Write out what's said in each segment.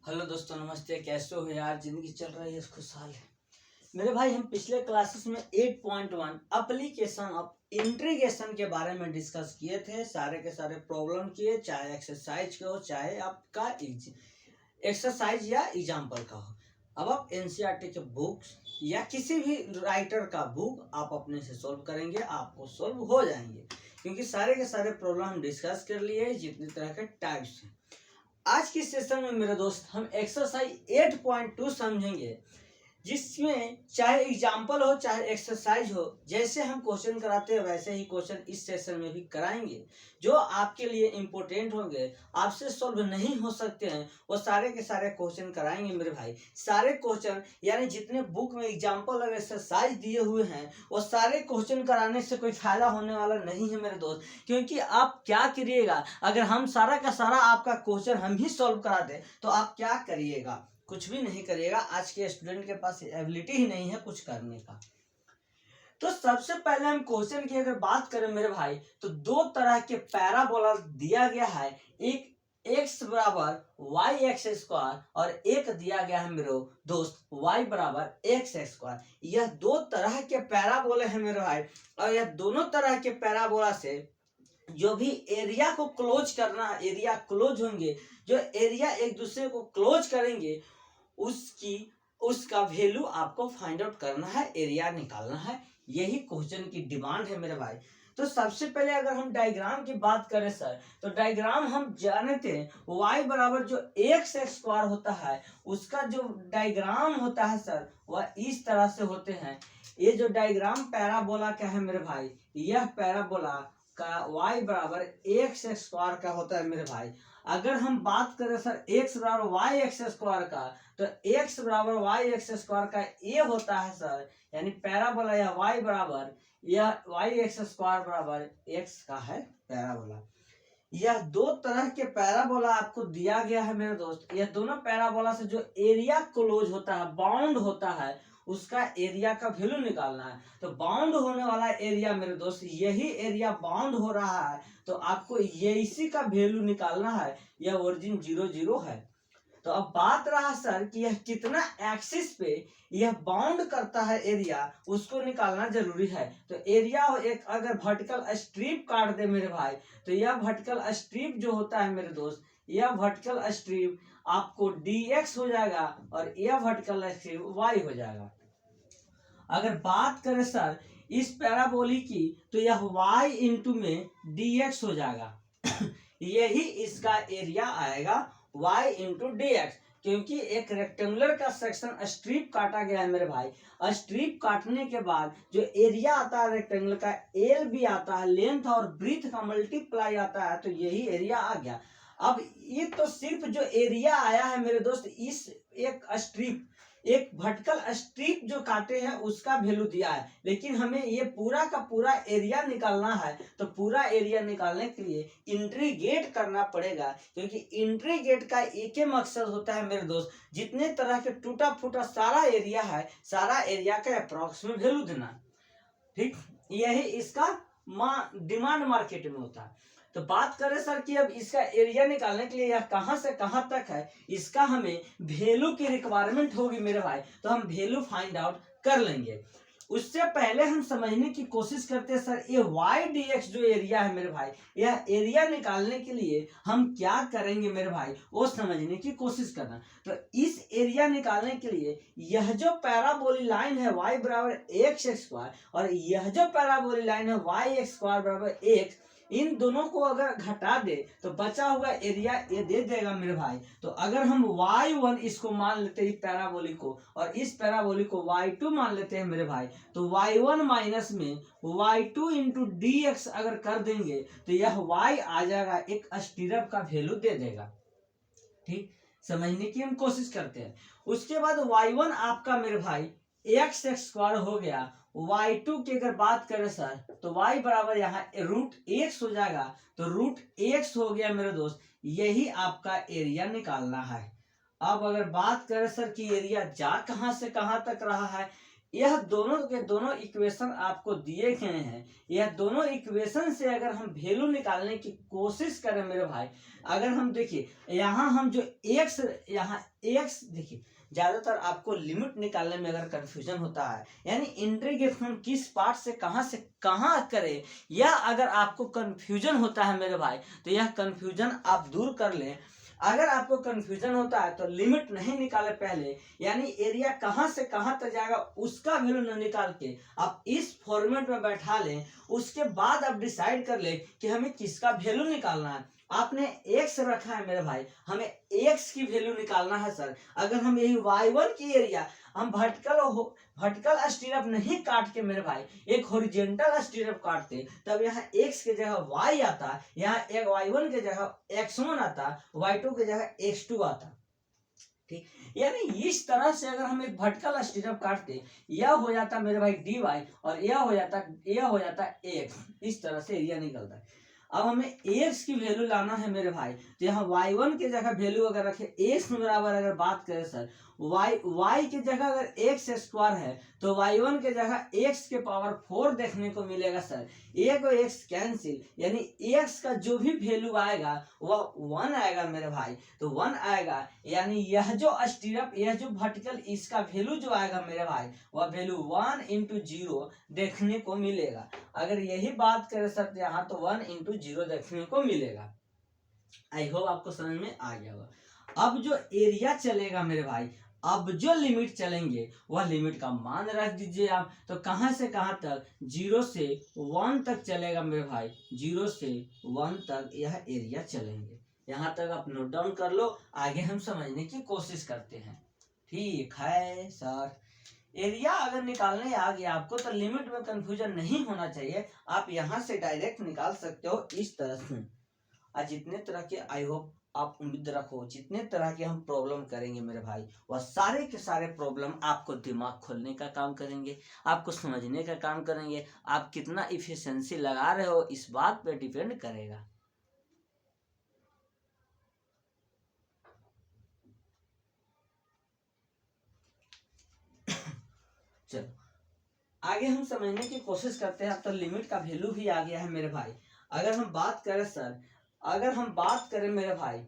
Hello दोस्तों, नमस्ते। कैसे हो यार? जिंदगी चल रही है खुशहाल है मेरे भाई। हम पिछले क्लासेस में 8.1 एप्लीकेशन ऑफ इंट्रीगेशन के बारे में डिस्कस किए थे। सारे के सारे प्रॉब्लम किए, चाहे एक्सरसाइज का हो, चाहे आपका एक्सरसाइज या एग्जाम्पल का हो। अब आप एनसीईआरटी के बुक्स या किसी भी राइटर का बुक आप अपने से सोल्व करेंगे, आपको सोल्व हो जाएंगे, क्योंकि सारे के सारे प्रॉब्लम हम डिस्कस कर लिए जितनी तरह के टाइप्स हैं। आज की सेशन में मेरे दोस्त हम एक्सरसाइज 8.2 समझेंगे, जिसमें चाहे एग्जाम्पल हो चाहे एक्सरसाइज हो, जैसे हम क्वेश्चन कराते हैं वैसे ही क्वेश्चन इस सेशन में भी कराएंगे, जो आपके लिए इम्पोर्टेंट होंगे, आपसे सॉल्व नहीं हो सकते हैं, वो सारे के सारे क्वेश्चन कराएंगे मेरे भाई। सारे क्वेश्चन यानी जितने बुक में एग्जाम्पल और एक्सरसाइज दिए हुए हैं, वो सारे क्वेश्चन कराने से कोई फायदा होने वाला नहीं है मेरे दोस्त। क्योंकि आप क्या करिएगा, अगर हम सारा का सारा आपका क्वेश्चन हम ही सॉल्व करा दें तो आप क्या करिएगा? कुछ भी नहीं करिएगा। आज के स्टूडेंट के पास एबिलिटी ही नहीं है कुछ करने का। तो सबसे पहले हम क्वेश्चन की अगर बात करें मेरे भाई, तो दो तरह के पैराबोला दिया गया है। एक x बराबर वाई एक्स स्क्वायर और एक दिया गया है मेरे दोस्त y बराबर एक्स स्क्वायर। यह दो तरह के पैराबोले हैं मेरे भाई, और यह दोनों तरह के पैराबोला से जो भी एरिया को क्लोज करना है, एरिया क्लोज होंगे, जो एरिया एक दूसरे को क्लोज करेंगे, उसका वैल्यू आपको फाइंड आउट करना है, एरिया निकालना है। यही क्वेश्चन की डिमांड है मेरे भाई। तो सबसे पहले अगर हम डायग्राम की बात करें सर, तो डायग्राम हम जानते हैं y बराबर जो एक्स स्क्वायर होता है, उसका जो डायग्राम होता है सर वह इस तरह से होते हैं। ये जो डायग्राम पैराबोला का है मेरे भाई, यह पैराबोला का y बराबर एक्स स्क्वायर का होता है मेरे भाई। अगर हम बात करें सर x बराबर वाई एक्स स्क्वायर का, तो x बराबर वाई एक्स स्क्वायर का ये होता है सर, यानी पैराबोला या y बराबर यह वाई एक्स स्क्वायर बराबर x का है पैराबोला। यह दो तरह के पैराबोला आपको दिया गया है मेरे दोस्त। यह दोनों पैराबोला से जो एरिया क्लोज होता है, बाउंड होता है, उसका एरिया का वैल्यू निकालना है। तो बाउंड होने वाला एरिया मेरे दोस्त, यही एरिया बाउंड हो रहा है, तो आपको ये इसी का वैल्यू निकालना है। यह ओरिजिन 0 0 है। तो अब बात रहा सर कि यह कितना एक्सिस पे यह बाउंड करता है एरिया, उसको निकालना जरूरी है। तो एरिया एक अगर वर्टिकल स्ट्रिप काट दे मेरे भाई, तो यह वर्टिकल स्ट्रिप जो होता है मेरे दोस्त, यह वर्टिकल स्ट्रिप आपको dx हो जाएगा और यह वर्टिकल स्ट्रिप y हो जाएगा। अगर बात करें सर इस पैराबोली की, तो यह y इंटू में dx हो जाएगा। यही इसका एरिया आएगा y इंटू dx, क्योंकि एक रेक्टेंगुलर का सेक्शन स्ट्रिप काटा गया है मेरे भाई। स्ट्रिप काटने के बाद जो एरिया आता है रेक्टेंगुलर का, एल भी आता है, लेंथ और ब्रीथ का मल्टीप्लाई आता है, तो यही एरिया आ गया। अब ये तो सिर्फ जो एरिया आया है मेरे दोस्त, इस एक वर्टिकल स्ट्रिप जो काटे हैं उसका वैल्यू दिया है, लेकिन हमें ये पूरा का पूरा एरिया निकालना है। तो पूरा एरिया निकालने के लिए इंट्रीगेट करना पड़ेगा, क्योंकि इंट्रीगेट का एक ही मकसद होता है मेरे दोस्त, जितने तरह के टूटा फूटा सारा एरिया है, सारा एरिया का अप्रॉक्सीमेट वैल्यू देना। ठीक, यही इसका डिमांड मार्केट में होता है। तो बात करें सर कि अब इसका एरिया निकालने के लिए यह कहां से कहां तक है, इसका हमें वैल्यू की रिक्वायरमेंट होगी मेरे भाई। तो हम वैल्यू फाइंड आउट कर लेंगे। उससे पहले हम समझने की कोशिश करते हैं सर, ये y dx जो एरिया है मेरे भाई, यह एरिया निकालने के लिए हम क्या करेंगे मेरे भाई, वो समझने की कोशिश करना। तो इस एरिया निकालने के लिए यह जो पैराबोलिक लाइन है y बराबर एक्स स्क्वायर और यह जो पैराबोलिक लाइन है y एक्स स्क्वायर बराबर x, इन दोनों को अगर घटा दे तो बचा हुआ एरिया ये दे देगा मेरे भाई। तो अगर हम y1 इसको मान लेते हैं पैराबोलिक को, और इस पैराबोलिक को y2 मान लेते हैं मेरे भाई, तो y1 माइनस में y2 इंटू dx अगर कर देंगे तो यह y आ जाएगा, एक स्टीरअप का वैल्यू दे देगा। ठीक, समझने की हम कोशिश करते हैं। उसके बाद y1 आपका मेरे भाई एक्स स्क्वायर हो गया। y2 की अगर बात करें सर, तो y बराबर यहाँ रूट एक्स हो जाएगा, तो रूट एक्स हो गया मेरे दोस्त। यही आपका एरिया निकालना है। अब अगर बात करें सर कि एरिया जा कहां से कहां तक रहा है, यह दोनों के दोनों इक्वेशन आपको दिए गए हैं। यह दोनों इक्वेशन से अगर हम वैल्यू निकालने की कोशिश करें मेरे भाई, अगर हम देखिए यहाँ हम जो x, यहाँ x देखिए, ज्यादातर आपको लिमिट निकालने में अगर कंफ्यूजन होता है, यानी इंटीग्रेशन किस पार्ट से कहाँ करें, या अगर आपको कंफ्यूजन होता है मेरे भाई, तो यह कंफ्यूजन आप दूर कर लें। अगर आपको कंफ्यूजन होता है तो लिमिट नहीं निकाले पहले, यानी एरिया कहाँ से कहाँ तक जाएगा उसका वैल्यू न निकाल के आप इस फॉर्मेट में बैठा लें। उसके बाद आप डिसाइड कर ले कि हमें किसका वैल्यू निकालना है। आपने x रखा है मेरे भाई, हमें x की वैल्यू निकालना है सर। अगर हम यही y1 की एरिया हम वर्टिकल स्टीरअप नहीं काट के मेरे भाई एक हॉरिजॉन्टल स्टीरअप काटते, तब यहाँ x के जगह y आता, यहाँ एक y1 के जगह x1 आता, y2 के जगह x2 आता। ठीक, यानी इस तरह से अगर हम एक वर्टिकल स्टीरअप काटते, यह हो जाता मेरे भाई dy और यह हो जाता x। इस तरह से एरिया निकलता है। अब हमें x की वैल्यू लाना है मेरे भाई, तो यहाँ y1 के जगह वैल्यू अगर रखे x बराबर, अगर बात करें सर y की जगह अगर x स्क्वायर है तो y1 के जगह x के पावर 4 देखने को मिलेगा सर। एक और x कैंसिल, यानी x का जो भी वैल्यू आएगा वह 1 आएगा मेरे भाई, तो 1 आएगा। यानी यह जो स्टीरअप, यह जो वर्टिकल, इसका वैल्यू जो आएगा मेरे भाई वह वैल्यू 1 × 0 देखने को मिलेगा। अगर यही बात करें सर यहाँ तो 1 × 0 देखने को मिलेगा। आई होप आपको समझ में आ गया होगा। अब जो एरिया चलेगा मेरे भाई, अब जो लिमिट चलेंगे वह लिमिट का मान रख दीजिए आप। तो कहां से कहां तक, 0 से 1 तक चलेगा मेरे भाई, 0 से 1 तक यह एरिया चलेंगे। यहाँ तक आप नोट डाउन कर लो, आगे हम समझने की कोशिश करते हैं। ठीक है सर, एरिया अगर निकालने आ गया आपको तो लिमिट में कंफ्यूजन नहीं होना चाहिए, आप यहाँ से डायरेक्ट निकाल सकते हो इस तरह से। आज जितने तरह के, आई होप आप उम्मीद रखो, जितने तरह के हम प्रॉब्लम करेंगे मेरे भाई, वह सारे के सारे प्रॉब्लम आपको दिमाग खोलने का काम करेंगे, आपको समझने का काम करेंगे। आप कितना इफिशिएंसी लगा रहे हो इस बात पे डिपेंड करेगा। चलो आगे हम समझने की कोशिश करते हैं। अब तो लिमिट का वैल्यू भी आ गया है मेरे भाई। अगर हम बात करें सर, अगर हम बात करें मेरे भाई,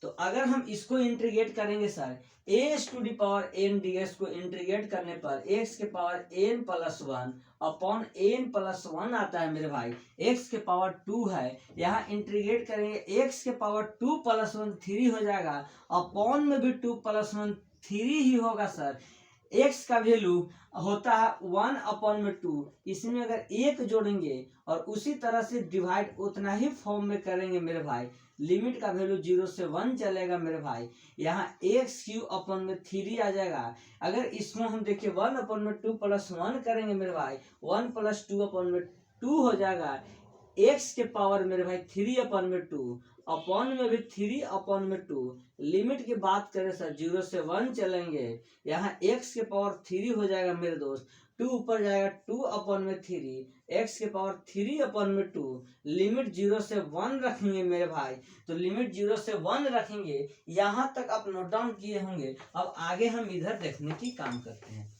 तो अगर हम इसको इंटीग्रेट करेंगे सर, a⁴n dx को इंटीग्रेट करने पर x के पावर n + 1 अपॉन n + 1 आता है मेरे भाई। x के पावर 2 है, यहाँ इंटीग्रेट करेंगे x के पावर 2 + 1 3 हो जाएगा, अपॉन में भी 2 + 1 3 ही होगा सर। x का वैल्यू होता है 1/2, इसमें अगर 1 जोड़ेंगे और उसी तरह से डिवाइड उतना ही फॉर्म में करेंगे मेरे भाई, लिमिट का वैल्यू 0 से 1 चलेगा मेरे भाई। यहाँ x³ आ जाएगा। अगर इसमें हम देखिए 1/2 + 1 करेंगे मेरे भाई, 1 + 2/2 हो जाएगा। x के पावर मेरे भाई 3/2, अपॉन में भी 3/2। लिमिट की बात करें सर 0 से 1 चलेंगे, यहाँ x के पावर 3 हो जाएगा मेरे दोस्त, 2 ऊपर जाएगा 2/3, x के पावर 3/2। लिमिट 0 से 1 रखेंगे मेरे भाई, तो लिमिट 0 से 1 रखेंगे। यहाँ तक आप नोट डाउन किए होंगे। अब आगे हम इधर देखने की काम करते हैं।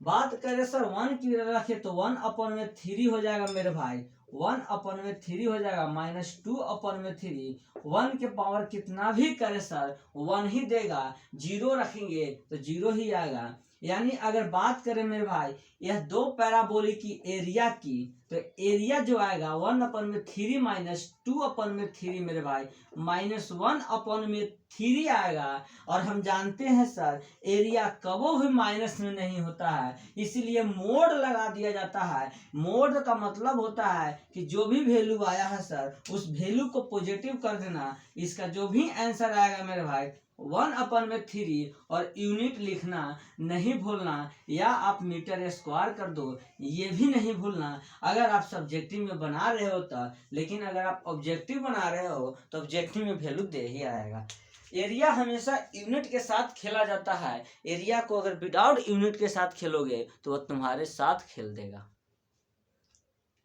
बात करें सर 1 की रखे तो 1/3 हो जाएगा मेरे भाई, 1/3 हो जाएगा, -2/3। 1 के पावर कितना भी करे सर 1 ही देगा, 0 रखेंगे तो 0 ही आएगा। यानी अगर बात करें मेरे भाई यह दो पैराबोलिक की एरिया की, तो एरिया जो आएगा 1/3 - 2/3 मेरे भाई, -1/3 आएगा। और हम जानते हैं सर एरिया कबो भी माइनस में नहीं होता है, इसीलिए मोड लगा दिया जाता है। मोड का मतलब होता है कि जो भी वैल्यू आया है सर उस वैल्यू को पॉजिटिव कर देना। इसका जो भी आंसर आएगा मेरे भाई 1/3 और यूनिट लिखना नहीं भूलना, या आप मीटर स्क्वायर कर दो ये भी नहीं भूलना अगर आप सब्जेक्टिव में बना रहे हो तो। लेकिन अगर आप ऑब्जेक्टिव बना रहे हो तो ऑब्जेक्टिव में वैल्यू दे ही आएगा। एरिया हमेशा यूनिट के साथ खेला जाता है। एरिया को अगर विदाउट यूनिट के साथ खेलोगे तो वह तुम्हारे साथ खेल देगा,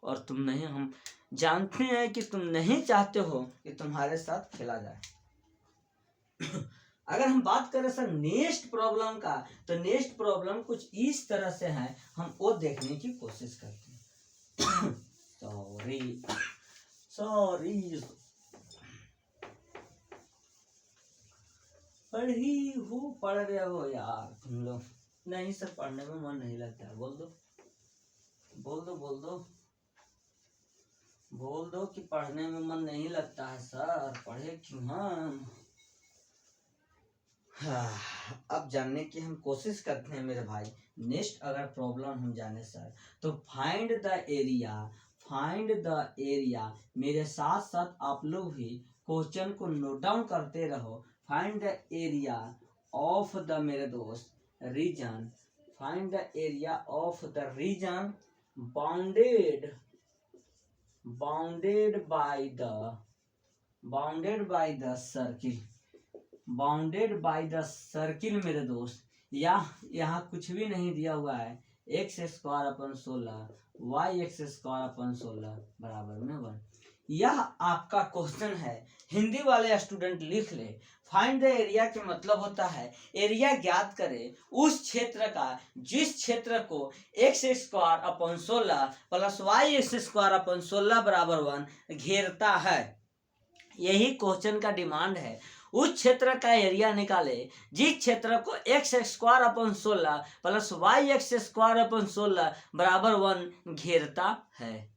और तुम नहीं, हम जानते हैं कि तुम नहीं चाहते हो कि तुम्हारे साथ खेला जाए। अगर हम बात करें सर नेक्स्ट प्रॉब्लम का, तो नेक्स्ट प्रॉब्लम कुछ इस तरह से है, हम वो देखने की कोशिश करते हैं। सॉरी सॉरी पढ़ रहे हो यार तुम लोग? नहीं सर पढ़ने में मन नहीं लगता है। बोल दो बोल दो बोल दो बोल दो कि पढ़ने में मन नहीं लगता है सर, पढ़े क्यों हम? अब जानने की हम कोशिश करते हैं मेरे भाई। नेक्स्ट अगर प्रॉब्लम हम जाने सर, तो find the area, find the area. मेरे साथ साथ आप लोग भी क्वेश्चन को नोट डाउन करते रहो। Find the area of the, मेरे दोस्त, region. Find the area of the region bounded by the circle, bounded by the circle मेरे दोस्त। यहाँ कुछ भी नहीं दिया हुआ है। X square upon 16 Y X square upon 16 बराबर में 1। यह आपका क्वेश्चन है, हिंदी वाले स्टूडेंट लिख ले। फाइंड द एरिया के मतलब होता है एरिया ज्ञात करे उस क्षेत्र का जिस क्षेत्र को X square upon 16 plus Y X square upon 16 बराबर 1 घेरता है। यही क्वेश्चन का डिमांड है। उस क्षेत्र का एरिया निकाले जिस क्षेत्र को X square upon 16 plus Y X square upon 16 बराबर 1 घेरता है।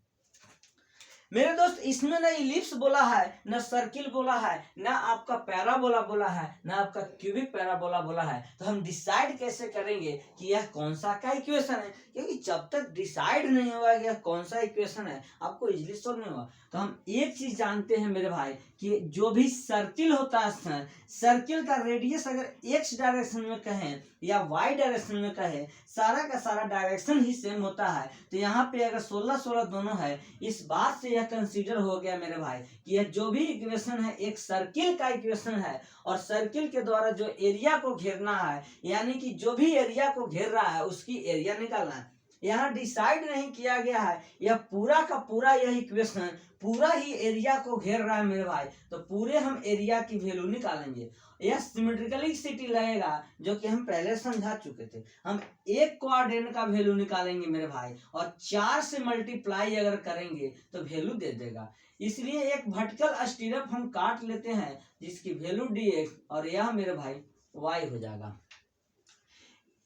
मेरे दोस्त इसमें ना इलिप्स बोला है, ना सर्किल बोला है, ना आपका पैराबोला बोला है, ना आपका क्यूबिक पैराबोला बोला है। तो हम डिसाइड कैसे करेंगे कि यह कौन सा का इक्वेशन है? क्योंकि जब तक डिसाइड नहीं होगा कि यह कौन सा इक्वेशन है, आपको इजीली सॉल्व नहीं होगा। तो हम एक चीज जानते हैं मेरे भाई कि जो भी सर्किल होता है, सर्किल का रेडियस अगर एक्स डायरेक्शन में कहें या वाई डायरेक्शन में कहें, सारा का सारा डायरेक्शन ही सेम होता है। तो यहाँ पे अगर 16-16 दोनों है, इस बात से यह कंसीडर हो गया मेरे भाई कि यह जो भी इक्वेशन है एक सर्किल का इक्वेशन है, और सर्किल के द्वारा जो एरिया को घेरना है, यानी कि जो भी एरिया को घेर रहा है उसकी एरिया निकालना है। यहाँ डिसाइड नहीं किया गया है, यह पूरा का पूरा यह इक्वेशन पूरा ही एरिया को घेर रहा है मेरे भाई। तो पूरे हम एरिया की वैल्यू निकालेंगे। यह सिमेट्रिकली सिटी लगेगा, जो कि हम पहले समझा चुके थे। हम एक कोऑर्डिनेट का वैल्यू निकालेंगे मेरे भाई, और 4 से मल्टीप्लाई अगर करेंगे तो वैल्यू दे देगा। इसलिए एक वर्टिकल स्टीरअप हम काट लेते हैं जिसकी वैल्यू dx, और यह मेरे भाई y हो जाएगा।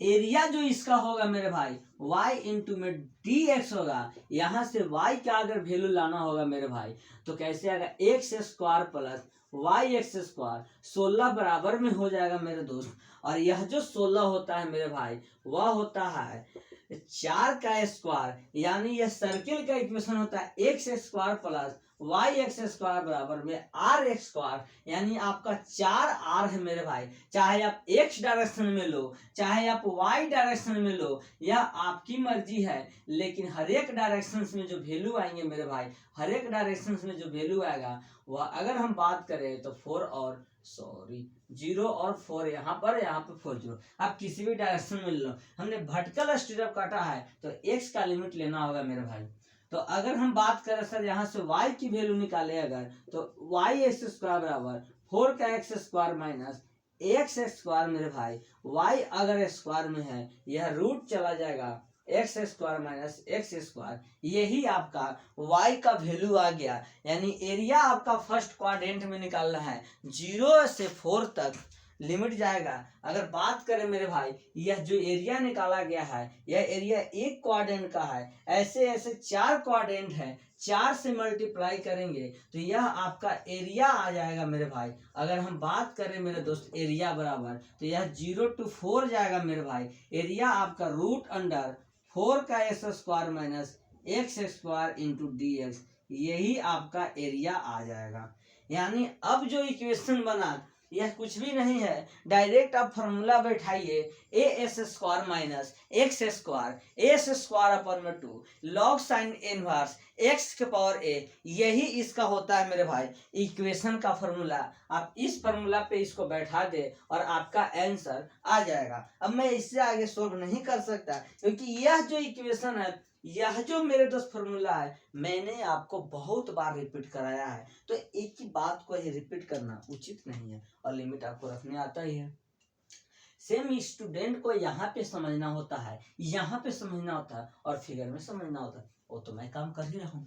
एरिया जो इसका होगा मेरे भाई y इंटू में dx होगा। यहाँ से y का अगर वैल्यू लाना होगा मेरे भाई, तो कैसे आएगा? X square plus Y X square 16 बराबर में हो जाएगा मेरे दोस्त। और यह जो 16 होता है मेरे भाई, वह होता है 4 का स्क्वायर, यानी यह सर्किल का इक्वेशन होता है X square plus Y X square बराबर में आर एक्स स्क्वायर, यानी आपका 4r है मेरे भाई। चाहे आप x डायरेक्शन में लो, चाहे आप y डायरेक्शन में लो, यह आपकी मर्जी है। लेकिन हर एक डायरेक्शन में जो वैल्यू आएंगे मेरे भाई, हर एक डायरेक्शन में जो वैल्यू आएगा वह अगर हम बात करें तो 0 और 4 यहाँ पर 4 0। आप किसी भी डायरेक्शन में लो। हमने वर्टिकल स्टीरअप काटा है तो x का लिमिट लेना होगा मेरे भाई। तो अगर हम बात करें सर यहाँ से y की वैल्यू निकाले अगर, तो y एक्स स्क्वायर बराबर 4 का x square minus X square मेरे भाई। y अगर स्क्वायर में है, यह रूट चला जाएगा, x square minus X square, यही आपका y का वैल्यू आ गया। यानी एरिया आपका फर्स्ट क्वाड्रेंट में निकालना है, 0 से 4 तक लिमिट जाएगा। अगर बात करें मेरे भाई, यह जो एरिया निकाला गया है, यह एरिया एक क्वाड्रेंट का है। ऐसे ऐसे 4 क्वाड्रेंट है, 4 से मल्टीप्लाई करेंगे तो यह आपका एरिया आ जाएगा मेरे भाई। अगर हम बात करें मेरे दोस्त एरिया बराबर, तो यह 0 to 4 जाएगा मेरे भाई। एरिया आपका रूट अंडर 4 का x square minus X square into dx, यही आपका एरिया आ जाएगा। यानी अब जो इक्वेशन बना यह कुछ भी नहीं है, डायरेक्ट आप फॉर्मूला बैठाइए A S square minus X square S square अपन में 2 लॉग साइन इनवर्स एक्स के पावर ए, यही इसका होता है मेरे भाई इक्वेशन का फॉर्मूला। आप इस फॉर्मूला पे इसको बैठा दे और आपका आंसर आ जाएगा। अब मैं इससे आगे सोल्व नहीं कर सकता, क्योंकि यह जो इक्वेशन है यह जो मेरे दोस्त फॉर्मूला है मैंने आपको बहुत बार रिपीट कराया है, तो एक ही बात को ही रिपीट करना उचित नहीं है, और लिमिट आपको रखने आता ही है। सेम स्टूडेंट को यहाँ पे समझना होता है, यहाँ पे समझना होता है, और फिगर में समझना होता है, वो तो मैं काम कर ही रहा हूँ।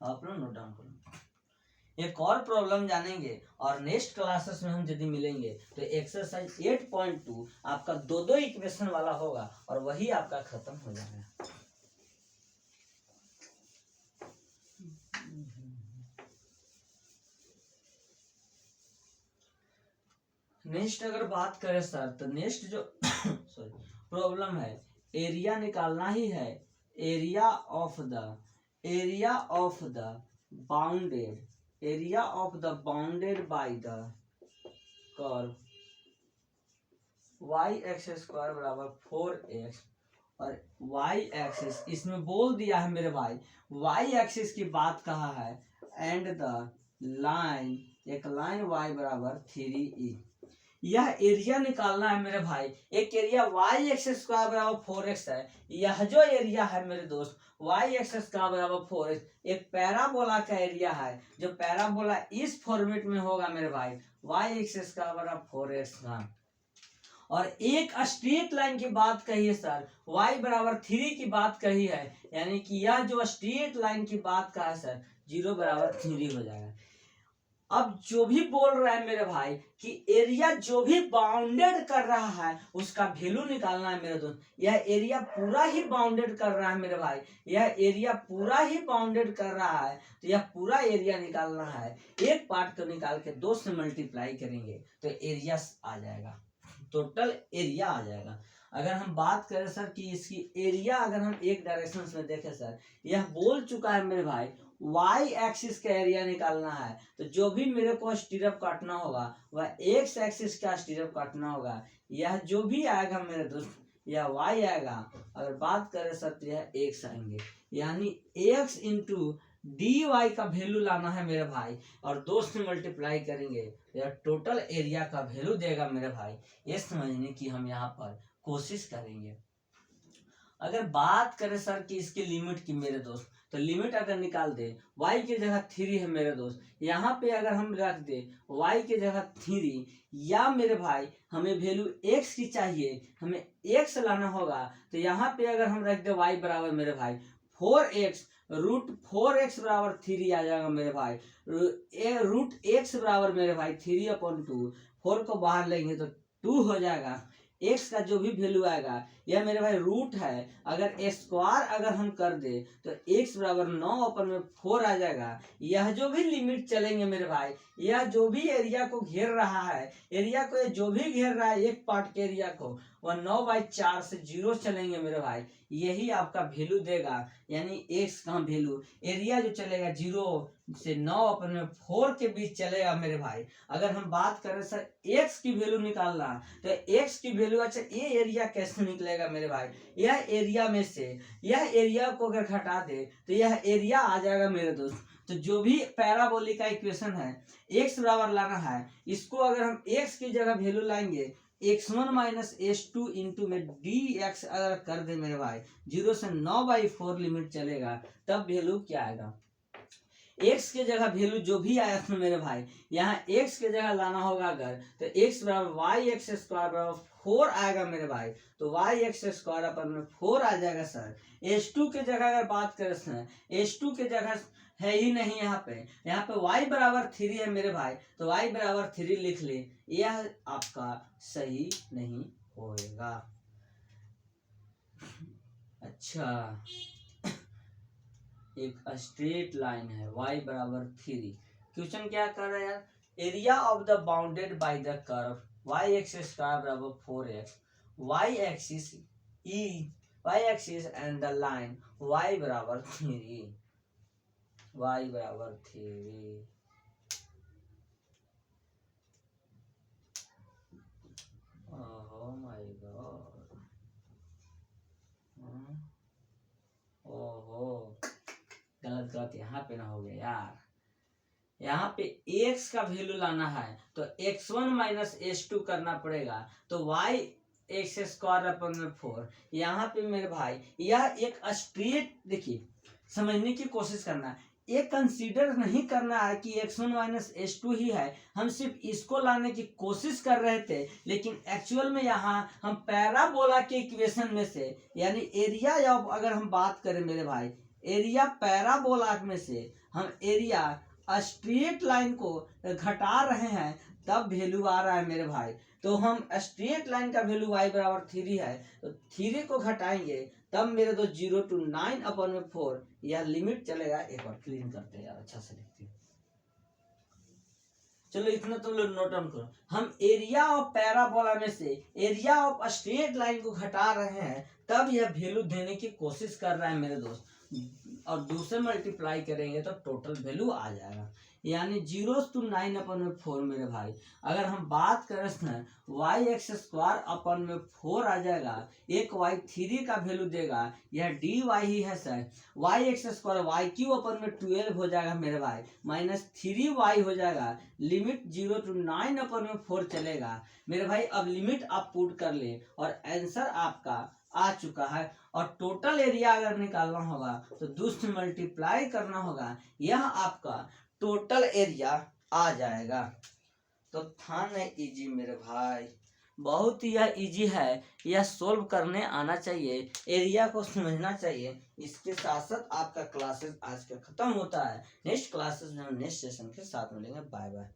आप लोग नोट डाउन करो। एक और प्रॉब्लम जानेंगे, और नेक्स्ट क्लासेस में हम यदि मिलेंगे तो एक्सरसाइज 8.2 आपका दो दो इक्वेशन वाला होगा, और वही आपका खत्म हो जाएगा। नेक्स्ट अगर बात करें सर, तो नेक्स्ट जो सॉरी प्रॉब्लम है, एरिया निकालना ही है। Area of the bounded by the curve y X square बराबर 4x, और y एक्सिस इसमें बोल दिया है मेरे भाई, y एक्सिस की बात कहा है, एंड द लाइन, एक लाइन y बराबर 3e। यह एरिया निकालना है मेरे भाई। एक एरिया y एक्स स्क्वायर बराबर 4x है, यह जो एरिया है मेरे दोस्त y एक्स स्क्वायर बराबर 4x एक पैराबोला का एरिया है, जो पैराबोला इस फॉर्मेट में होगा मेरे भाई, y एक्स स्क्वायर बराबर 4x का। और एक स्ट्रेट लाइन की बात कही है सर, y बराबर 3 की बात कही है, यानी कि यह जो स्ट्रेट लाइन की बात कहा है सर 0 बराबर 3 हो जाएगा। अब जो भी बोल रहा है मेरे भाई कि एरिया जो भी बाउंडेड कर रहा है उसका वैल्यू निकालना है मेरे दोस्त। यह एरिया पूरा ही बाउंडेड कर रहा है मेरे भाई, यह एरिया पूरा ही बाउंडेड कर रहा है, तो यह पूरा एरिया निकालना है। एक पार्ट को निकाल के 2 से मल्टीप्लाई करेंगे तो एरिया आ जाएगा, टोटल एरिया आ जाएगा। अगर हम बात करें सर कि इसकी एरिया अगर हम एक डायरेक्शन में देखें सर, यह बोल चुका है मेरे भाई y एक्सिस का एरिया निकालना है, तो जो भी मेरे को स्टीरअप काटना होगा वह x एक्सिस का स्टीरअप काटना होगा। यह जो भी आएगा मेरे दोस्त यह y आएगा। अगर बात करें सर तो यह x आएंगे, यानी x इंटू dy का वैल्यू लाना है मेरे भाई, और 2 से मल्टीप्लाई करेंगे यह टोटल एरिया का वैल्यू देगा मेरे भाई। ये समझने की हम यहाँ पर कोशिश करेंगे। अगर बात करें सर कि इसकी लिमिट की मेरे दोस्त, तो लिमिट अगर निकाल दे y की जगह 3 है मेरे दोस्त, यहाँ पे अगर हम रख दे y की जगह 3, या मेरे भाई हमें वैल्यू x की चाहिए, हमें x लाना होगा, तो यहाँ पे अगर हम रख दे y बराबर मेरे भाई 4x, रूट 4x बराबर 3 आ जाएगा मेरे भाई, रूट x बराबर मेरे भाई 3/2, 4 को बाहर लेंगे तो 2 हो जाएगा। x का जो भी वैल्यू आएगा यह मेरे भाई रूट है, अगर स्क्वायर अगर हम कर दे तो x बराबर 9/4 आ जाएगा। यह जो भी लिमिट चलेंगे मेरे भाई, यह जो भी एरिया को घेर रहा है, एरिया को जो भी घेर रहा है एक पार्ट के एरिया को, वह 9/4 से 0 चलेंगे मेरे भाई, यही आपका वैल्यू देगा। यानी x का वैल्यू एरिया जो चलेगा 0 से 9/4 के बीच चलेगा मेरे भाई। अगर हम बात करें सर x की वैल्यू निकालना, तो x की वैल्यू, अच्छा ये एरिया कैसे निकलेगा मेरे भाई, यह एरिया में से यह एरिया को अगर घटा दे तो यह एरिया आ जाएगा मेरे दोस्त। तो जो भी पैराबोलिक का इक्वेशन है x बराबर लाना है, इसको अगर हम x की जगह वैल्यू लाएंगे x1 माइनस x2 इंटू में dx अगर कर दे मेरे भाई, 0 से 9/4 लिमिट चलेगा, तब वैल्यू क्या आएगा, x के जगह वैल्यू जो भी आया था मेरे भाई, यहाँ x के जगह लाना होगा अगर, तो x बराबर y एक्स स्क्वायर बराबर 4 आएगा मेरे भाई, तो y एक्स स्क्वायर अपन 4 आ जाएगा सर। h2 के जगह अगर बात करें सर, h2 के जगह है ही नहीं यहाँ पे y बराबर 3 है मेरे भाई, तो y बराबर 3 लिख ले, यह आपका सही नहीं होएगा। अच्छा, एक स्ट्रेट लाइन है y बराबर 3, क्वेश्चन क्या कर रहा है यार, area of the bounded by the curve y X square बराबर 4x, y axis and the line y बराबर 3, y बराबर 3। ओह माय गॉड, ओहो गलत यहाँ पे ना हो गया यार, यहाँ पे x का वैल्यू लाना है तो x1 माइनस x2 करना पड़ेगा, तो y एक्स स्क्वायर अपन में 4। यहाँ पे मेरे भाई यह एक स्ट्रेट, देखिए समझने की कोशिश करना है, ये कंसीडर नहीं करना है कि x1 माइनस h2 ही है, हम सिर्फ इसको लाने की कोशिश कर रहे थे, लेकिन एक्चुअल में यहाँ हम पैराबोला के इक्वेशन में से, यानी एरिया, या अगर हम बात करें मेरे भाई एरिया पैराबोला में से हम एरिया स्ट्रेट लाइन को घटा रहे हैं, तब वैल्यू आ रहा है मेरे भाई। तो हम स्ट्रेट लाइन का वैल्यू y बराबर 3 है, तो 3 को घटाएंगे तब मेरे तो 0 to 9/4 यह लिमिट चलेगा। एक बार क्लीन करते हैं यार, अच्छा से लिखते हैं। चलो इतना तुम लोग नोट डाउन करो। हम एरिया ऑफ पैराबोला में से एरिया ऑफ स्ट्रेट लाइन को घटा रहे हैं, तब यह वैल्यू देने की कोशिश कर रहा है मेरे दोस्त, और दूसरे मल्टीप्लाई करेंगे तो टोटल वैल्यू आ जाएगा, यानी 0 to 9/4 मेरे भाई। अगर हम बात करें ना, y एक्स स्क्वायर अपन में 4 आ जाएगा, एक y 3 का वैल्यू देगा, यह dy ही है sir. y X square y Q अपन में 12 हो जाएगा मेरे भाई, माइनस 3y हो जाएगा, लिमिट 0 to 9/4 चलेगा मेरे भाई। अब लिमिट आप पुट कर ले और आंसर आपका आ चुका है। और टोटल एरिया अगर निकालना होगा तो दूसरे मल्टीप्लाई करना होगा, यह आपका टोटल एरिया आ जाएगा। तो था नहीं इजी मेरे भाई, बहुत ही यह इजी है, यह सोल्व करने आना चाहिए, एरिया को समझना चाहिए। इसके साथ साथ आपका क्लासेस आज का खत्म होता है। नेक्स्ट क्लासेस में हम नेक्स्ट सेशन के साथ मिलेंगे। Bye bye.